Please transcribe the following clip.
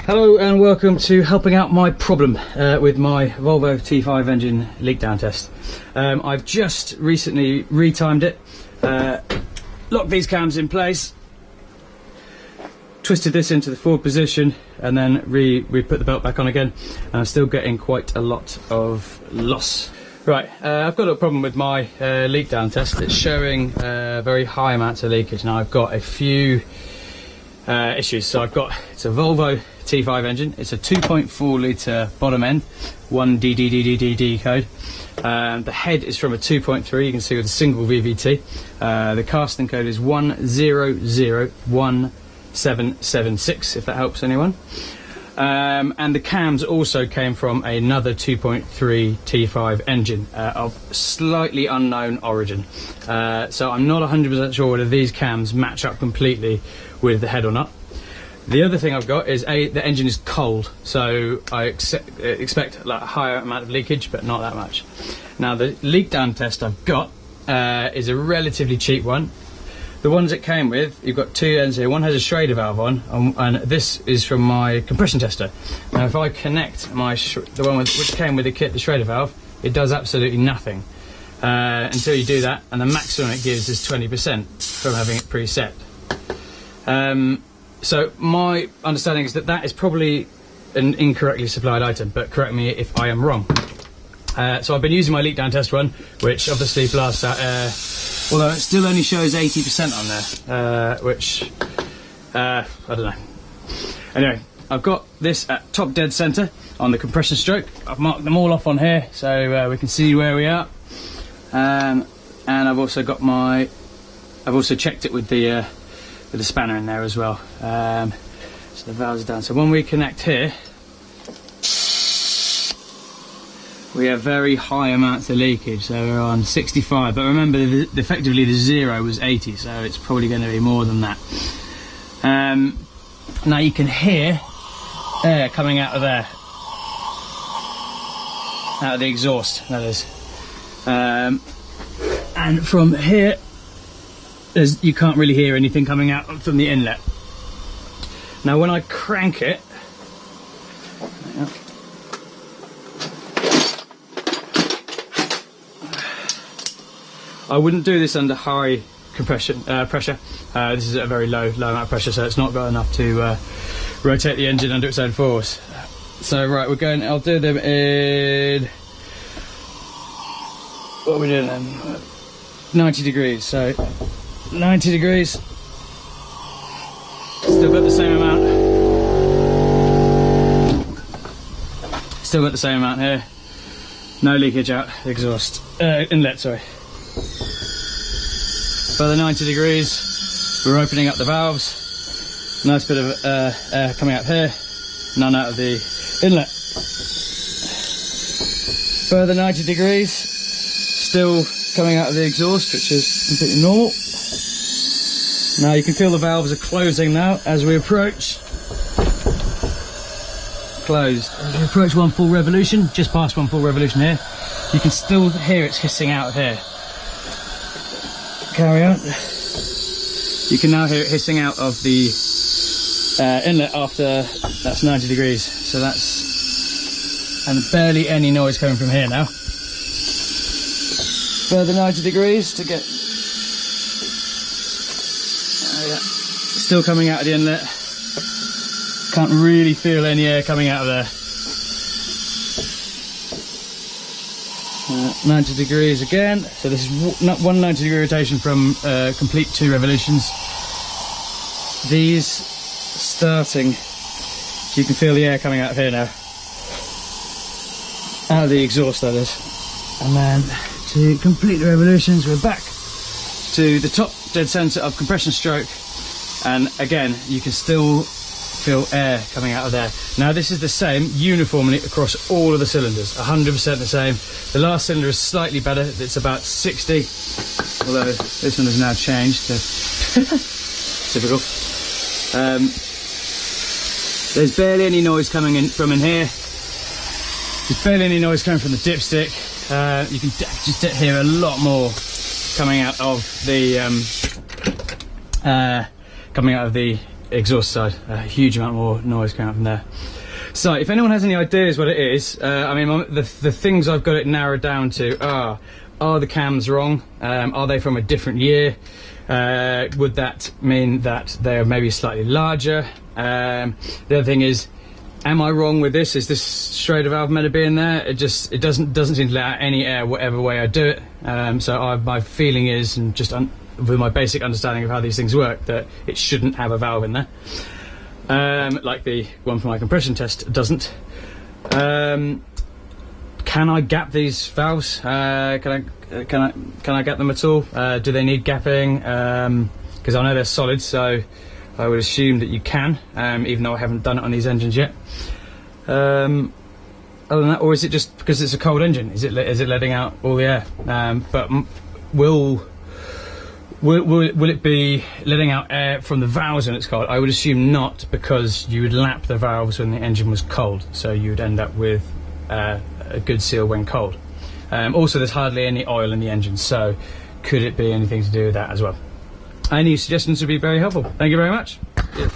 Hello and welcome to helping out my problem with my Volvo T5 engine leak down test. I've just recently retimed it, locked these cams in place, twisted this into the forward position and then put the belt back on again, and I'm still getting quite a lot of loss. Right, I've got a problem with my leak down test. It's showing very high amounts of leakage. Now I've got a few issues. So it's a Volvo T5 engine. It's a 2.4 litre bottom end, 1DDDDD code. The head is from a 2.3, you can see with a single VVT. The casting code is 1001776, if that helps anyone. And the cams also came from another 2.3 T5 engine of slightly unknown origin. So I'm not 100% sure whether these cams match up completely with the head or not. The other thing I've got is the engine is cold, so I expect like a higher amount of leakage, but not that much. Now the leak down test I've got is a relatively cheap one. The ones it came with, you've got two ends here. One has a Schrader valve on, and this is from my compression tester. Now if I connect the one which came with the kit, the Schrader valve, it does absolutely nothing until you do that, and the maximum it gives is 20% from having it preset. So my understanding is that is probably an incorrectly supplied item, but correct me if I am wrong. So I've been using my leak down test one, which obviously blasts out air, although it still only shows 80% on there, which I don't know. Anyway, I've got this at top dead center on the compression stroke. I've marked them all off on here so we can see where we are, and I've also checked it with the spanner in there as well. So the valves are down. So when we connect here, we have very high amounts of leakage. So we're on 65, but remember effectively the zero was 80, so it's probably going to be more than that. Now you can hear air coming out of there, out of the exhaust, that is. And from here, you can't really hear anything coming out from the inlet. Now when I crank it, I wouldn't do this under high pressure. This is at a very low amount of pressure, so it's not got enough to rotate the engine under its own force. So right, I'll do them in, what are we doing then? 90 degrees, so 90 degrees, still got the same amount, here, no leakage out the exhaust, inlet, sorry. Further 90 degrees, we're opening up the valves, nice bit of air coming out here, none out of the inlet. Further 90 degrees, still coming out of the exhaust, which is completely normal. Now you can feel the valves are closing now as we approach. Closed. As we approach one full revolution, just past one full revolution here, you can still hear it's hissing out here. Carry on. You can now hear it hissing out of the inlet after that's 90 degrees. So and barely any noise coming from here now. Further 90 degrees to get. Still coming out of the inlet. Can't really feel any air coming out of there. 90 degrees again. So this is one 90 degree rotation from complete 2 revolutions. These starting, so you can feel the air coming out of here now. Out of the exhaust, that is. And then to complete the revolutions, we're back to the top dead center of compression stroke. And again, you can still feel air coming out of there. Now this is the same uniformly across all of the cylinders, 100% the same. The last cylinder is slightly better, it's about 60, although this one has now changed, so typical. There's barely any noise coming in from in here. There's barely any noise coming from the dipstick. You can just hear a lot more coming out of the exhaust side. A huge amount more noise coming out from there. So if anyone has any ideas what it is, I mean, the things I've got it narrowed down to are the cams wrong? Are they from a different year? Would that mean that they're maybe slightly larger? The other thing is, am I wrong with this? Is this Schrader valve meant to be in there? It doesn't seem to let out any air whatever way I do it. So my feeling is, and just with my basic understanding of how these things work, that it shouldn't have a valve in there. Like the one from my compression test doesn't. Can I gap these valves? Can I gap them at all? Do they need gapping? Because I know they're solid, so I would assume that you can, even though I haven't done it on these engines yet. Other than that, or is it just because it's a cold engine? Is it letting out all the air? But will it be letting out air from the valves when it's cold? I would assume not, because you would lap the valves when the engine was cold, so you would end up with a good seal when cold. Also, there's hardly any oil in the engine, so could it be anything to do with that as well? Any suggestions would be very helpful. Thank you very much. Cheers.